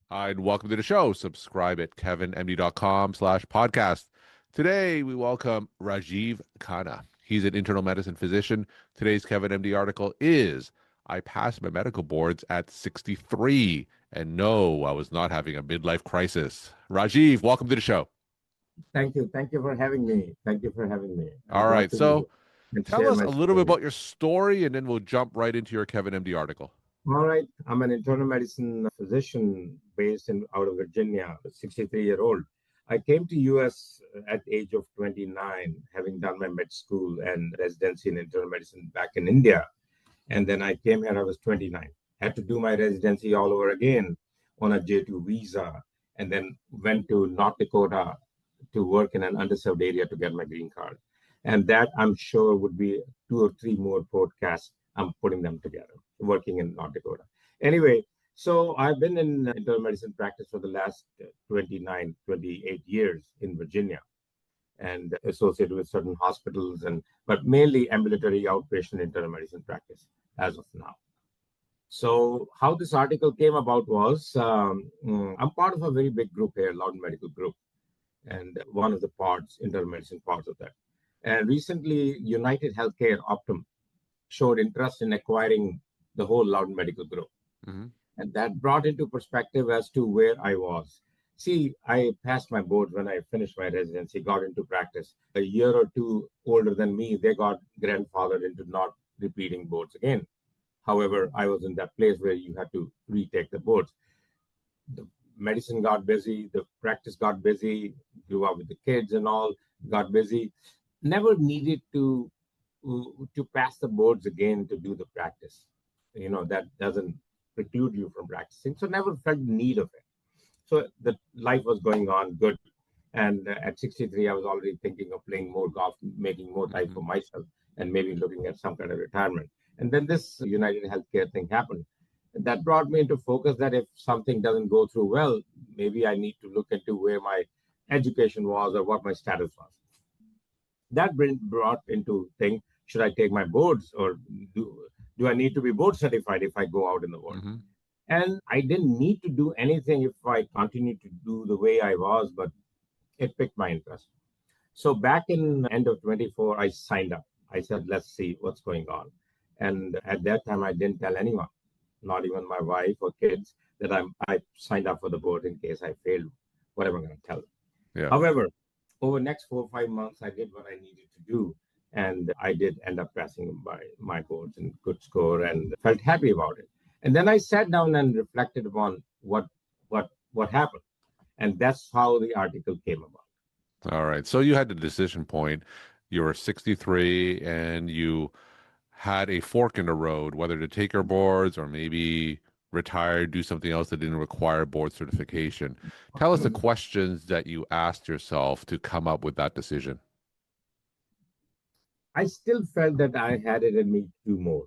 Hi, and welcome to the show. Subscribe at kevinmd.com/podcast. Today, we welcome Rajeev Khanna. He's an internal medicine physician. Today's Kevin MD article is, I passed my medical boards at 63, and no, I was not having a midlife crisis. Rajeev, welcome to the show. Thank you. Thank you for having me. Thank you for having me. I'm All glad right, to be so here and tell share us my a little bit story. about your story, and then we'll jump right into your Kevin MD article. All right. I'm an internal medicine physician based out of Virginia, 63-year-old. I came to US at the age of 29, having done my med school and residency in internal medicine back in India. And then I came here, I was 29. Had to do my residency all over again on a J2 visa, and then went to North Dakota to work in an underserved area to get my green card. And that I'm sure would be 2 or 3 more podcasts. I'm putting them together, working in North Dakota. Anyway, so I've been in internal medicine practice for the last 29, 28 years in Virginia and associated with certain hospitals, but mainly ambulatory outpatient internal medicine practice as of now. So how this article came about was I'm part of a very big group here, Loudon Medical Group, and one of the parts, internal medicine parts of that. And recently, United Healthcare Optum showed interest in acquiring the whole Loudon Medical Group. Mm-hmm. And that brought into perspective as to where I was. See, I passed my boards when I finished my residency, got into practice. A year or two older than me, they got grandfathered into not repeating boards again. However, I was in that place where you had to retake the boards. The medicine got busy, the practice got busy, grew up with the kids and all, got busy. Never needed to pass the boards again to do the practice. That doesn't preclude you from practicing. So never felt the need of it. So the life was going on good. And at 63, I was already thinking of playing more golf, making more time for myself, and maybe looking at some kind of retirement. And then this United Healthcare thing happened. That brought me into focus that if something doesn't go through well, maybe I need to look into where my education was or what my status was. That brought into thing, should I take my boards or do I need to be board certified if I go out in the world? Mm-hmm. And I didn't need to do anything if I continued to do the way I was, but it piqued my interest. So back in end of 24, I signed up. I said, let's see what's going on. And at that time, I didn't tell anyone, not even my wife or kids, that I signed up for the board in case I failed. What am I going to tell them? Yeah. However, over the next 4 or 5 months, I did what I needed to do. And I did end up passing my boards in good score and felt happy about it. And then I sat down and reflected upon what happened. And that's how the article came about. All right. So you had the decision point. You were 63 and you had a fork in the road, whether to take your boards or maybe retire, do something else that didn't require board certification. Tell us the questions that you asked yourself to come up with that decision. I still felt that I had it in me to do more.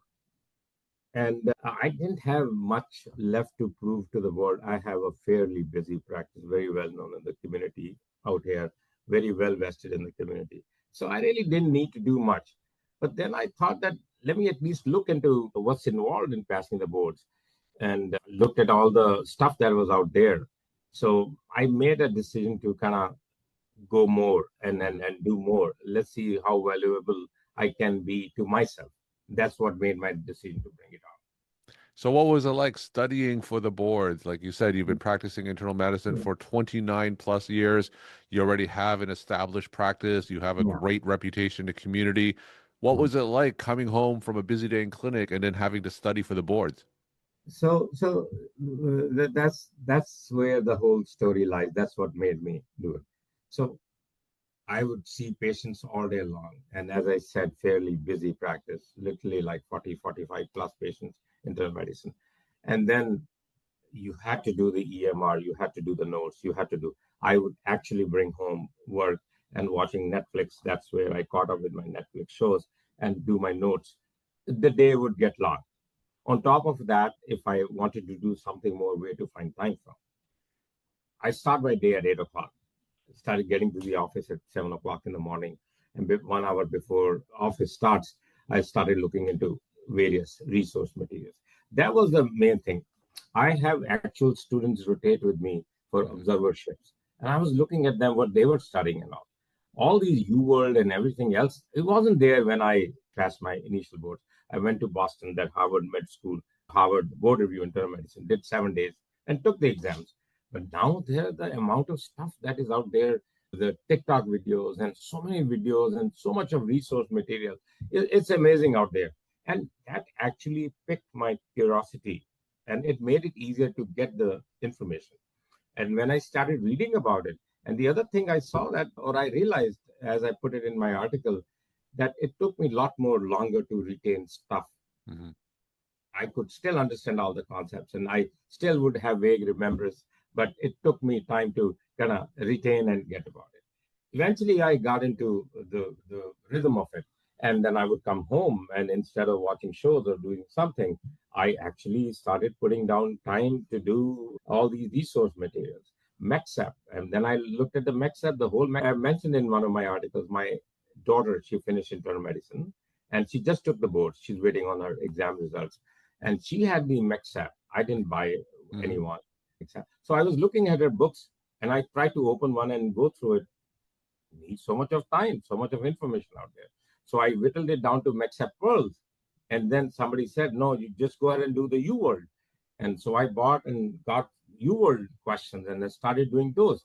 And I didn't have much left to prove to the world. I have a fairly busy practice, very well known in the community out here, very well vested in the community. So I really didn't need to do much. But then I thought that let me at least look into what's involved in passing the boards and looked at all the stuff that was out there. So I made a decision to kind of go more and do more. Let's see how valuable I can be to myself. That's what made my decision to bring it on. So what was it like studying for the boards? Like you said, you've been practicing internal medicine Yeah. for 29 plus years. You already have an established practice. You have a Yeah. great reputation in the community. What was it like coming home from a busy day in clinic and then having to study for the boards? That's where the whole story lies. That's what made me do it. So I would see patients all day long. And as I said, fairly busy practice, literally like 40, 45 plus patients in internal medicine. And then you had to do the EMR, you had to do the notes, I would actually bring home work and watching Netflix. That's where I caught up with my Netflix shows and do my notes. The day would get long. On top of that, if I wanted to do something more, where to find time from? I start my day at 8 o'clock. Started getting to the office at 7 o'clock in the morning. And 1 hour before office starts, I started looking into various resource materials. That was the main thing. I have actual students rotate with me for Hmm. observerships. And I was looking at them, what they were studying and all. All these U World and everything else, it wasn't there when I passed my initial boards. I went to Boston, that Harvard Med School, Harvard Board Review Internal Medicine, did 7 days and took the exams. But now there, the amount of stuff that is out there, the TikTok videos and so many videos and so much of resource material, it's amazing out there. And that actually piqued my curiosity and it made it easier to get the information. And when I started reading about it, and the other thing I saw that, or I realized as I put it in my article, that it took me a lot more longer to retain stuff. Hmm. I could still understand all the concepts and I still would have vague remembrance, but it took me time to kind of retain and get about it. Eventually, I got into the rhythm of it. And then I would come home and instead of watching shows or doing something, I actually started putting down time to do all these resource materials. MEXAP. And then I looked at the MEXAP, the whole I mentioned in one of my articles, my daughter, she finished internal medicine and she just took the board. She's waiting on her exam results. And she had the MEXAP. I didn't buy Hmm. anyone. So I was looking at her books and I tried to open one and go through it. Need so much of time, so much of information out there. So I whittled it down to MEXAP Pearls. And then somebody said, no, you just go ahead and do the U World. And so I bought and got U World questions and I started doing those.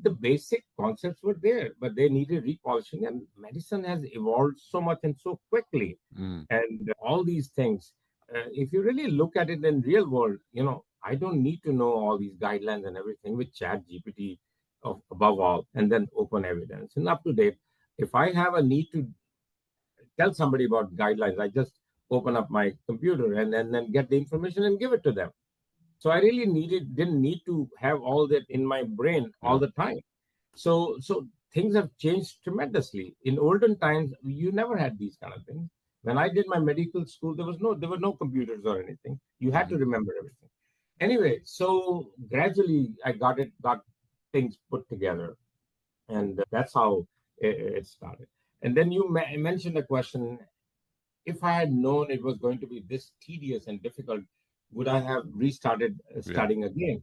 The basic concepts were there, but they needed repolishing. And medicine has evolved so much and so quickly. Mm. And all these things, if you really look at it in real world, I don't need to know all these guidelines and everything with Chat GPT above all, and then open evidence and up to date. If I have a need to tell somebody about guidelines, I just open up my computer and then get the information and give it to them. So I really didn't need to have all that in my brain all Yeah. the time. So things have changed tremendously. In olden times, you never had these kind of things. When I did my medical school, there were no computers or anything. You had Hmm. to remember everything. Anyway, so gradually I got things put together, and that's how it started. And then you mentioned a question: if I had known it was going to be this tedious and difficult, would I have restarted Yeah. studying again?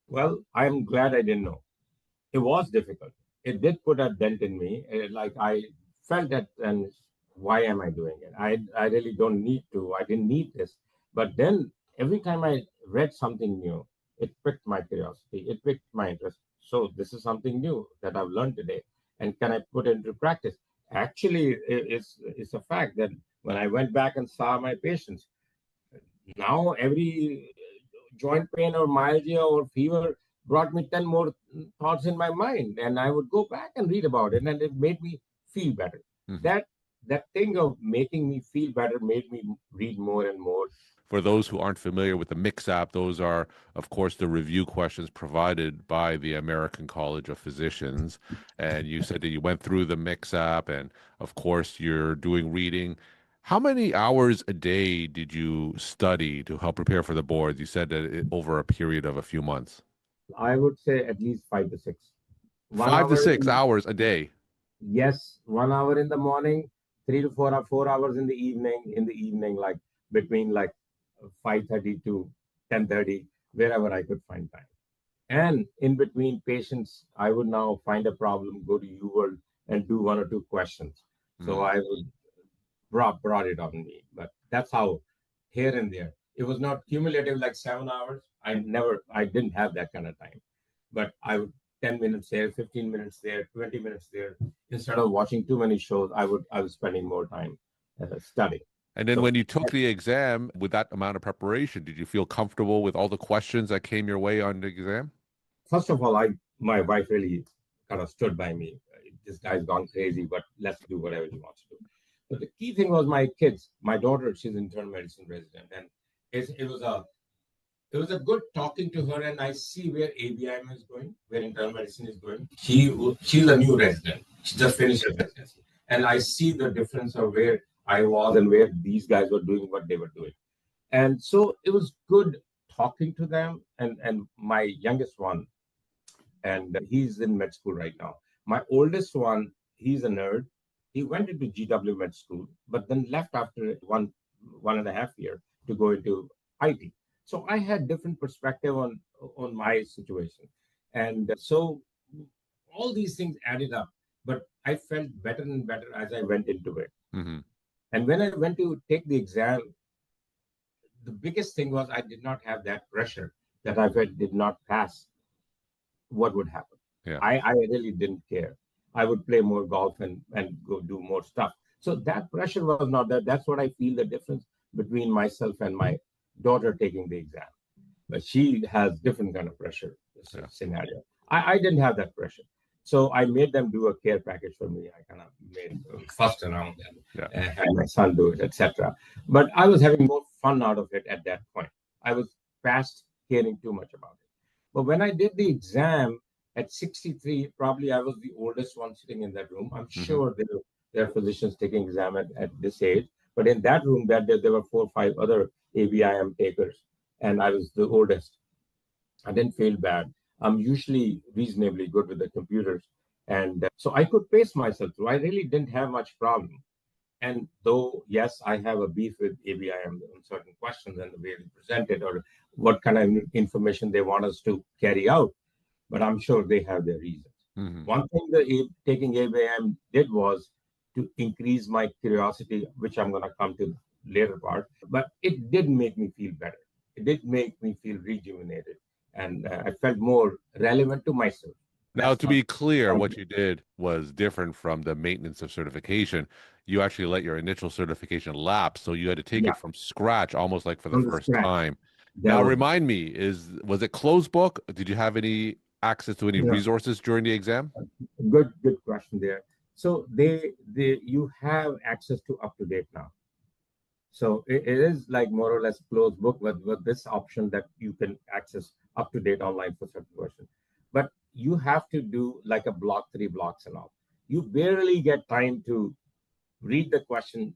Well, I'm glad I didn't know. It was difficult. It did put a dent in me. Like I felt that, and why am I doing it? I really don't need to. I didn't need this. But then every time I read something new, it piqued my curiosity. It piqued my interest. So this is something new that I've learned today, and can I put it into practice? Actually, it's a fact that when I went back and saw my patients, now every joint pain or myalgia or fever brought me 10 more thoughts in my mind, and I would go back and read about it, and it made me feel better. Hmm. That thing of making me feel better made me read more and more. For those who aren't familiar with the Mix app, those are, of course, the review questions provided by the American College of Physicians. And you said that you went through the Mix app, and of course, you're doing reading. How many hours a day did you study to help prepare for the boards? You said that over a period of a few months. I would say at least 5 to 6. one Five to hour six in, hours a day. yes, 1 hour in the morning, 3 to 4 hours in the evening, like between like 5:30 to 10:30, wherever I could find time. And in between patients, I would now find a problem, go to UWorld and do one or two questions. So Mm. I would brought it on me. But that's how here and there. It was not cumulative like 7 hours. I didn't have that kind of time. But I would 10 minutes there, 15 minutes there, 20 minutes there. Instead of watching too many shows, I was spending more time studying. And then So when you took the exam with that amount of preparation, did you feel comfortable with all the questions that came your way on the exam? first of all, my wife really kind of stood by me. This guy's gone crazy, but let's do whatever he wants to do. But the key thing was my kids. My daughter, she's internal medicine resident, and it was a good talking to her, and I see where ABIM is going, where internal medicine is going. She's a new resident. She just finished her residency, and I see the difference of where I was and where these guys were doing what they were doing. And so it was good talking to them. And my youngest one, and he's in med school right now. My oldest one, he's a nerd. He went into GW med school, but then left after one and a half year to go into IT. So I had different perspective on my situation. And so all these things added up, but I felt better and better as I went into it. Hmm. And when I went to take the exam, the biggest thing was I did not have that pressure that if I did not pass, what would happen. Yeah. I really didn't care. I would play more golf and go do more stuff. So that pressure was not there. That's what I feel the difference between myself and my daughter taking the exam. But she has different kind of pressure Yeah. scenario. I didn't have that pressure. So I made them do a care package for me. I kind of made fussed around Yeah. and had my son do it, etc. But I was having more fun out of it at that point. I was past caring too much about it. But when I did the exam at 63, probably I was the oldest one sitting in that room. I'm Hmm. sure there are physicians taking exam at this age. But in that room, there were 4 or 5 other ABIM takers, and I was the oldest. I didn't feel bad. I'm usually reasonably good with the computers. And so I could pace myself through. I really didn't have much problem. And though, yes, I have a beef with ABIM on certain questions and the way they present it or what kind of information they want us to carry out, but I'm sure they have their reasons. Hmm. One thing the taking ABIM did was to increase my curiosity, which I'm going to come to later part, but it did make me feel better. It did make me feel rejuvenated, and I felt more relevant to myself. Now, That's to my be clear, what you did was different from the maintenance of certification. You actually let your initial certification lapse, so you had to take yeah it from scratch, almost like for the from the first scratch. time. That Now, was remind me, was it closed book? Did you have any access to any you know resources during the exam? good question there. So they you have access to up to date now. So it is like more or less closed book with this option that you can access up to date online for certain questions. But you have to do like a block, 3 blocks and all. You barely get time to read the question,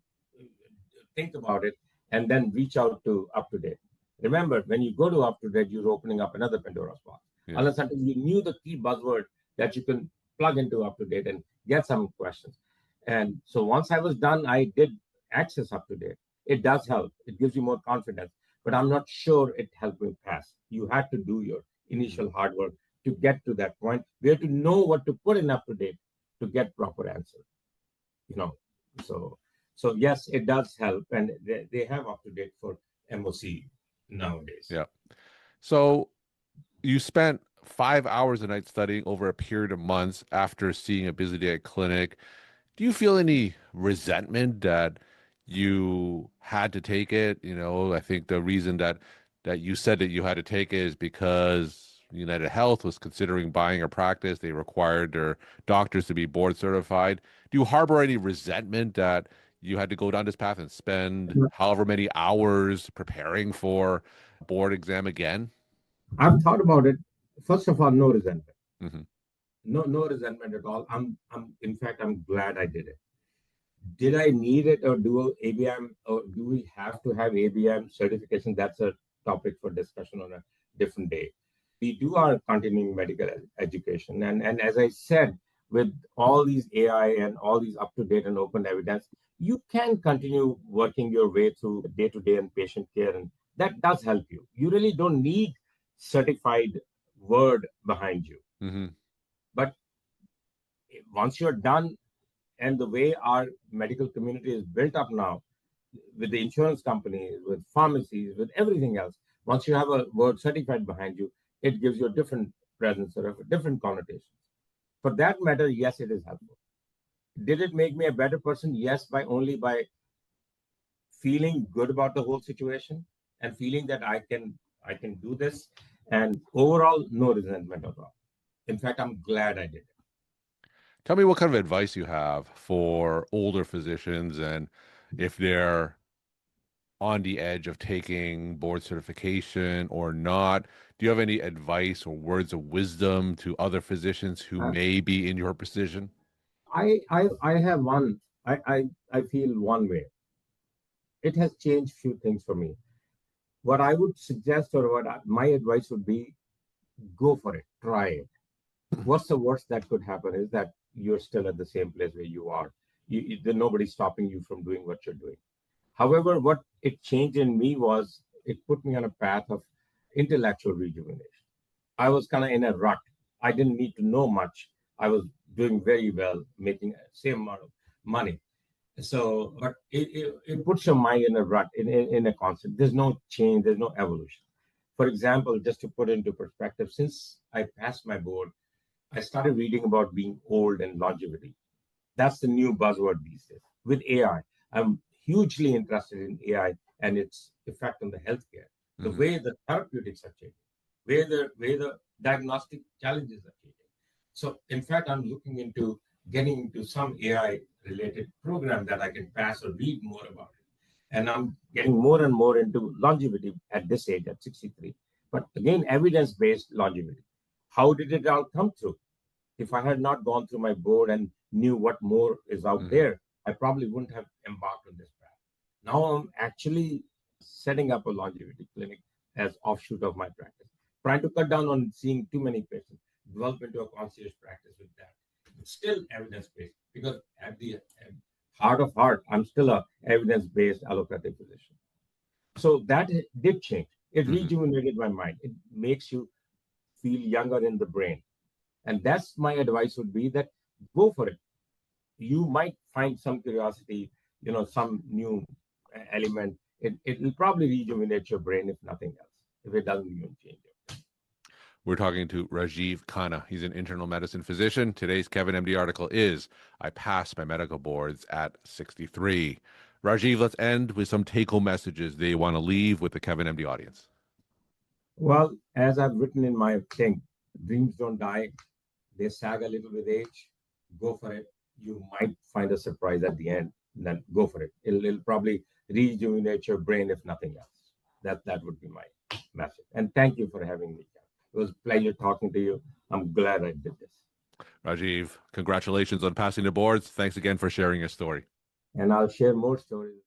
think about it, and then reach out to up to date. Remember, when you go to up to date, you're opening up another Pandora's box. Yeah. Unless until you knew the key buzzword that you can plug into up to date and get some questions. And so once I was done, I did access up to date. It does help. It gives you more confidence, but I'm not sure it helped me pass. You had to do your Mhm. initial hard work to get to that point where to know what to put in up to date to get proper answer. You know, so yes, it does help, and they have up to date for MOC nowadays. Yeah. So you spent 5 hours a night studying over a period of months after seeing a busy day at clinic. Do you feel any resentment that you had to take it? I think the reason that you said that you had to take it is because United Health was considering buying a practice. They required their doctors to be board certified. Do you harbor any resentment that you had to go down this path and spend however many hours preparing for board exam again? I've thought about it. First of all, no resentment, Hmm. no resentment at all. I'm in fact, I'm glad I did it. Did I need it, or do ABM, or do we have to have ABM certification? That's a topic for discussion on a different day. We do our continuing medical education, and as I said, with all these AI and all these up to date and open evidence, you can continue working your way through day to day and patient care, and that does help you. You really don't need certified word behind you, Hmm. but once you're done, and the way our medical community is built up now, with the insurance companies, with pharmacies, with everything else, once you have a word certified behind you, it gives you a different presence or a different connotation. For that matter, yes, it is helpful. Did it make me a better person? Yes, by feeling good about the whole situation and feeling that I can do this. And overall, no resentment at all. In fact, I'm glad I did it. Tell me what kind of advice you have for older physicians and if they're on the edge of taking board certification or not. Do you have any advice or words of wisdom to other physicians who Uh, may be in your position? I have one. I feel one way. It has changed few things for me. What I would suggest, or my advice would be, go for it, try it. What's the worst that could happen is that you're still at the same place where you are. Nobody's stopping you from doing what you're doing. However, what it changed in me was it put me on a path of intellectual rejuvenation. I was kind of in a rut. I didn't need to know much. I was doing very well, making the same amount of money. So, but it puts your mind in a rut, in a constant. There's no change, there's no evolution. For example, just to put into perspective, since I passed my board, I started reading about being old and longevity. That's the new buzzword these days. With AI, I'm hugely interested in AI and its effect on the healthcare, the way the therapeutics are changing, where the diagnostic challenges are changing. So, in fact, I'm looking into getting into some AI-related program that I can pass or read more about it. And I'm getting more and more into longevity at this age, at 63. But again, evidence-based longevity. How did it all come through? If I had not gone through my board and knew what more is out there, I probably wouldn't have embarked on this path. Now I'm actually setting up a longevity clinic as offshoot of my practice, trying to cut down on seeing too many patients, develop into a concierge practice with that. It's still evidence-based because at the heart of heart, I'm still a evidence-based allopathic physician. So that did change. It rejuvenated my mind. It makes you feel younger in the brain. And that's my advice would be that go for it. You might find some curiosity, some new element. It will probably rejuvenate your brain, if nothing else, if it doesn't even change it. We're talking to Rajeev Khanna. He's an internal medicine physician. Today's Kevin MD article is I passed my medical boards at 63. Rajeev, let's end with some take-home messages they want to leave with the Kevin MD audience. Well, as I've written in my thing, dreams don't die. They sag a little with age. Go for it. You might find a surprise at the end. Then go for it. It'll probably rejuvenate your brain, if nothing else. That would be my message. And thank you for having me. It was a pleasure talking to you. I'm glad I did this. Rajeev, congratulations on passing the boards. Thanks again for sharing your story. And I'll share more stories.